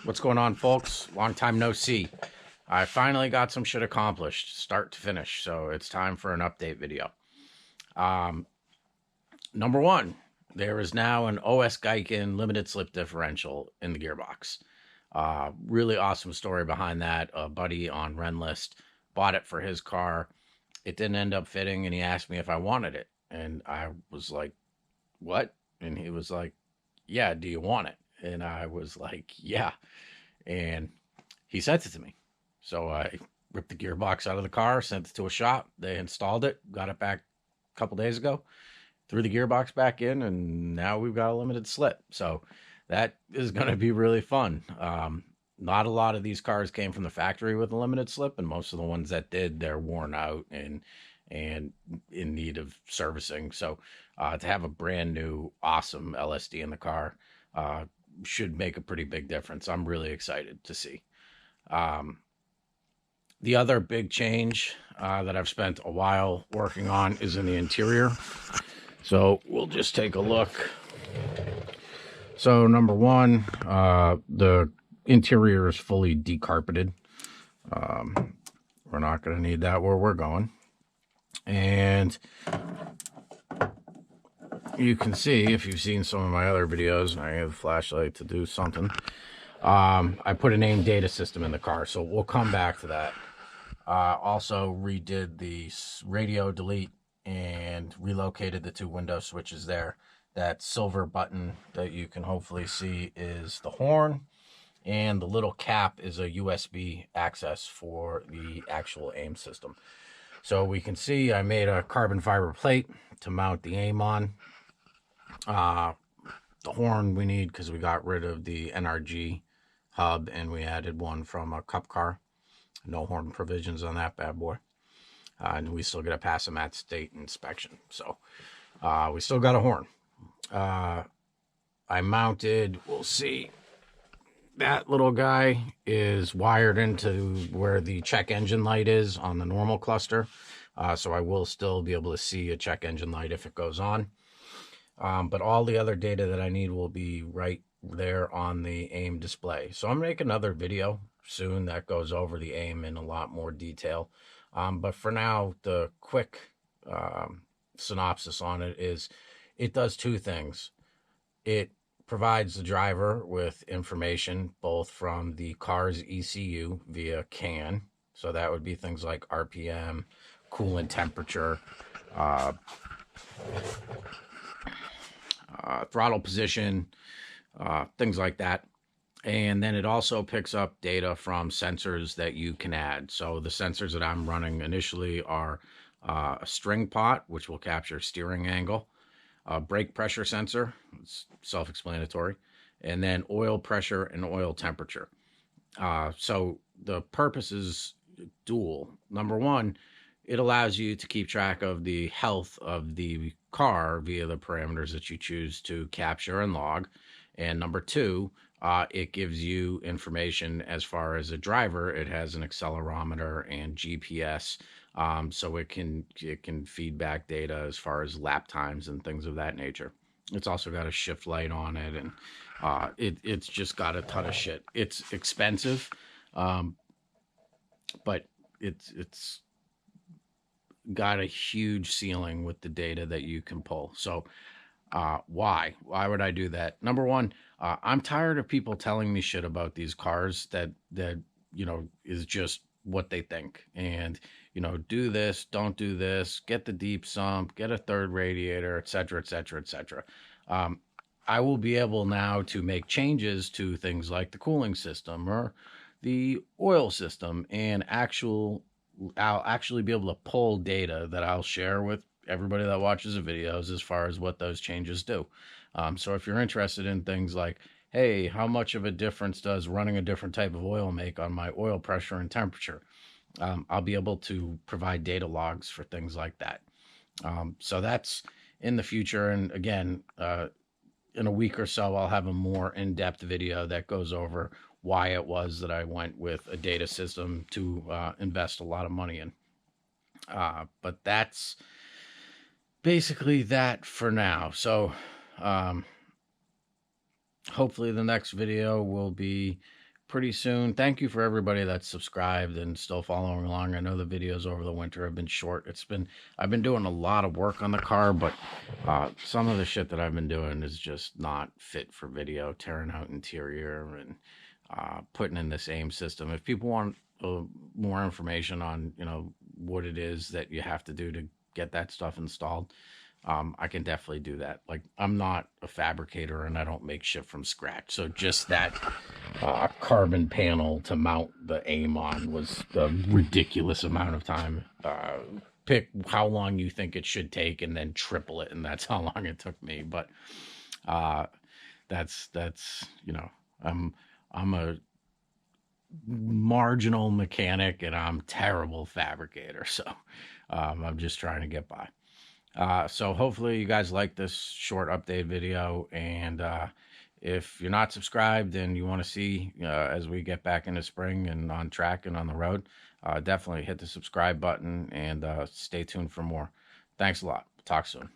What's going on, folks? Long time no see. I finally got some shit accomplished, start to finish, so it's time for an update video. Um, Number one, there is now an OS Giken limited slip differential in the gearbox. Really awesome story behind that. A buddy on Renlist bought it for his car. It didn't end up fitting, and he asked me if I wanted it. And I was like, what? And he was like, yeah, do you want it? And I was like, yeah. And he sent it to me. So I ripped the gearbox out of the car, sent it to a shop. They installed it, got it back a couple days ago, threw the gearbox back in, and now we've got a limited slip. So that is going to be really fun. Not a lot of these cars came from the factory with a limited slip, and most of the ones that did, they're worn out and in need of servicing. So to have a brand new, awesome LSD in the car should make a pretty big difference. I'm really excited to see. Um, the other big change that I've spent a while working on is in the interior. So we'll just take a look. So number one, the interior is fully decarpeted. We're not going to need that where we're going. And you can see, if you've seen some of my other videos, and I have a flashlight to do something, I put an AIM data system in the car, so we'll come back to that. Also redid the radio delete and relocated the two window switches there. That silver button that you can hopefully see is the horn, and the little cap is a USB access for the actual AIM system. So we can see I made a carbon fiber plate to mount the AIM on. The horn we need because we got rid of the NRG hub and we added one from a cup car. No horn provisions on that bad boy. And we still got to pass them at state inspection. So we still got a horn. I mounted, we'll see, that little guy is wired into where the check engine light is on the normal cluster. So I will still be able to see a check engine light if it goes on. But all the other data that I need will be right there on the AIM display. So I'm making another video soon that goes over the AIM in a lot more detail. But for now, the quick synopsis on it is it does two things. It provides the driver with information both from the car's ECU via CAN. So that would be things like RPM, coolant temperature, throttle position, things like that. And then it also picks up data from sensors that you can add. So the sensors that I'm running initially are a string pot, which will capture steering angle, a brake pressure sensor, it's self-explanatory, and then oil pressure and oil temperature. So the purpose is dual. Number one, it allows you to keep track of the health of the car via the parameters that you choose to capture and log. And number two, it gives you information as far as a driver. It has an accelerometer and GPS, so it can feed back data as far as lap times and things of that nature. It's also got a shift light on it, and it's just got a ton of shit. It's expensive, but it's got a huge ceiling with the data that you can pull. So why would I do that? Number one, I'm tired of people telling me shit about these cars that is just what they think. And do this, don't do this, get the deep sump, get a third radiator, etc., etc., etc. I will be able now to make changes to things like the cooling system or the oil system, and I'll actually be able to pull data that I'll share with everybody that watches the videos as far as what those changes do. So if you're interested in things like, hey, how much of a difference does running a different type of oil make on my oil pressure and temperature? I'll be able to provide data logs for things like that. So that's in the future. And again, in a week or so, I'll have a more in-depth video that goes over why it was that I went with a data system to invest a lot of money in. But that's basically that for now. So hopefully the next video will be pretty soon. Thank you for everybody that's subscribed and still following along. I know the videos over the winter have been short. I've been doing a lot of work on the car, but some of the shit that I've been doing is just not fit for video, tearing out interior and putting in this AIM system. If people want more information on, what it is that you have to do to get that stuff installed, I can definitely do that. Like, I'm not a fabricator and I don't make shit from scratch. So just that carbon panel to mount the AIM on was a ridiculous amount of time. Pick how long you think it should take and then triple it, and that's how long it took me. But that's I'm a marginal mechanic and I'm terrible fabricator, so I'm just trying to get by. So hopefully you guys like this short update video, and if you're not subscribed and you want to see as we get back into spring and on track and on the road, definitely hit the subscribe button and stay tuned for more. Thanks a lot. Talk soon.